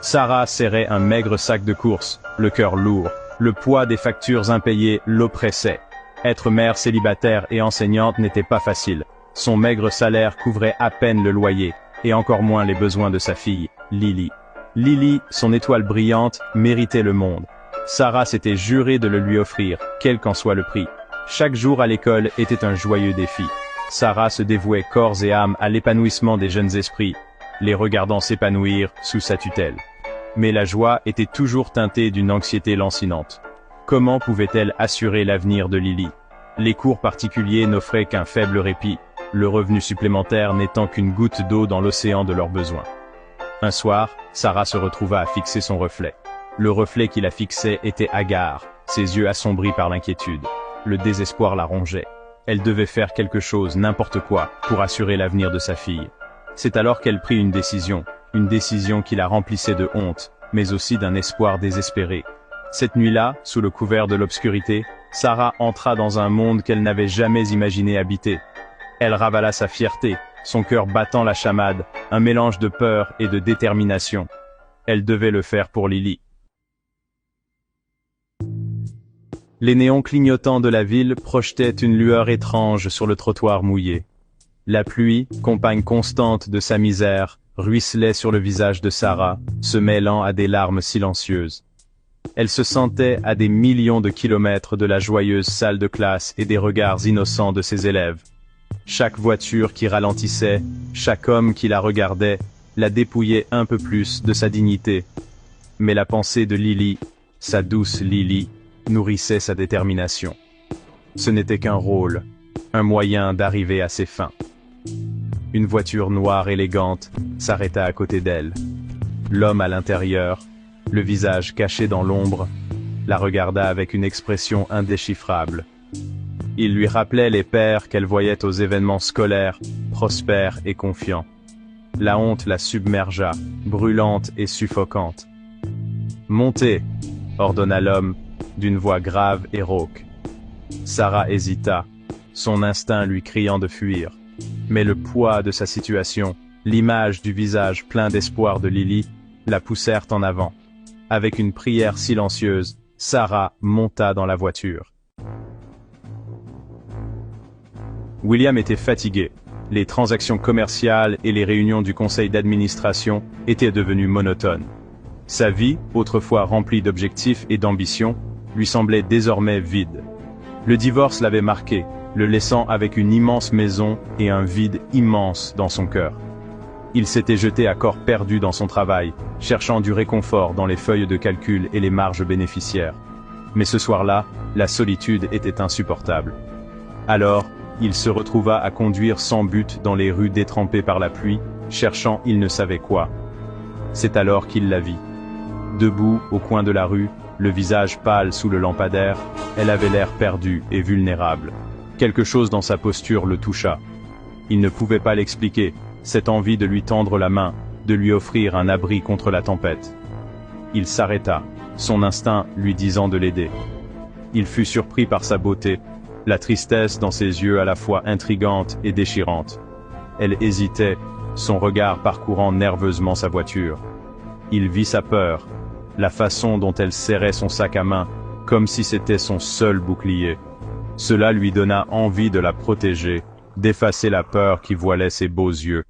Sarah serrait un maigre sac de courses, le cœur lourd. Le poids des factures impayées l'oppressait. Être mère célibataire et enseignante n'était pas facile. Son maigre salaire couvrait à peine le loyer, et encore moins les besoins de sa fille, Lily. Lily, son étoile brillante, méritait le monde. Sarah s'était jurée de le lui offrir, quel qu'en soit le prix. Chaque jour à l'école était un joyeux défi. Sarah se dévouait corps et âme à l'épanouissement des jeunes esprits, les regardant s'épanouir sous sa tutelle. Mais la joie était toujours teintée d'une anxiété lancinante. Comment pouvait-elle assurer l'avenir de Lily? Les cours particuliers n'offraient qu'un faible répit, le revenu supplémentaire n'étant qu'une goutte d'eau dans l'océan de leurs besoins. Un soir, Sarah se retrouva à fixer son reflet. Le reflet qui la fixait était hagard, ses yeux assombris par l'inquiétude. Le désespoir la rongeait. Elle devait faire quelque chose, n'importe quoi, pour assurer l'avenir de sa fille. C'est alors qu'elle prit une décision qui la remplissait de honte, mais aussi d'un espoir désespéré. Cette nuit-là, sous le couvert de l'obscurité, Sarah entra dans un monde qu'elle n'avait jamais imaginé habiter. Elle ravala sa fierté, son cœur battant la chamade, un mélange de peur et de détermination. Elle devait le faire pour Lily. Les néons clignotants de la ville projetaient une lueur étrange sur le trottoir mouillé. La pluie, compagne constante de sa misère, ruisselait sur le visage de Sarah, se mêlant à des larmes silencieuses. Elle se sentait à des millions de kilomètres de la joyeuse salle de classe et des regards innocents de ses élèves. Chaque voiture qui ralentissait, chaque homme qui la regardait, la dépouillait un peu plus de sa dignité. Mais la pensée de Lily, sa douce Lily, nourrissait sa détermination. Ce n'était qu'un rôle, un moyen d'arriver à ses fins. Une voiture noire élégante s'arrêta à côté d'elle. L'homme à l'intérieur, le visage caché dans l'ombre, la regarda avec une expression indéchiffrable. Il lui rappelait les pères qu'elle voyait aux événements scolaires, prospères et confiants. La honte la submergea, brûlante et suffocante. « Montez !» ordonna l'homme, d'une voix grave et rauque. Sarah hésita, son instinct lui criant de fuir. Mais le poids de sa situation, l'image du visage plein d'espoir de Lily, la poussèrent en avant. Avec une prière silencieuse, Sarah monta dans la voiture. William était fatigué. Les transactions commerciales et les réunions du conseil d'administration étaient devenues monotones. Sa vie, autrefois remplie d'objectifs et d'ambitions, lui semblait désormais vide. Le divorce l'avait marqué, le laissant avec une immense maison et un vide immense dans son cœur. Il s'était jeté à corps perdu dans son travail, cherchant du réconfort dans les feuilles de calcul et les marges bénéficiaires. Mais ce soir-là, la solitude était insupportable. Alors, il se retrouva à conduire sans but dans les rues détrempées par la pluie, cherchant il ne savait quoi. C'est alors qu'il la vit. Debout, au coin de la rue, le visage pâle sous le lampadaire, elle avait l'air perdue et vulnérable. Quelque chose dans sa posture le toucha. Il ne pouvait pas l'expliquer, cette envie de lui tendre la main, de lui offrir un abri contre la tempête. Il s'arrêta, son instinct lui disant de l'aider. Il fut surpris par sa beauté, la tristesse dans ses yeux à la fois intrigante et déchirante. Elle hésitait, son regard parcourant nerveusement sa voiture. Il vit sa peur, la façon dont elle serrait son sac à main, comme si c'était son seul bouclier. Cela lui donna envie de la protéger, d'effacer la peur qui voilait ses beaux yeux.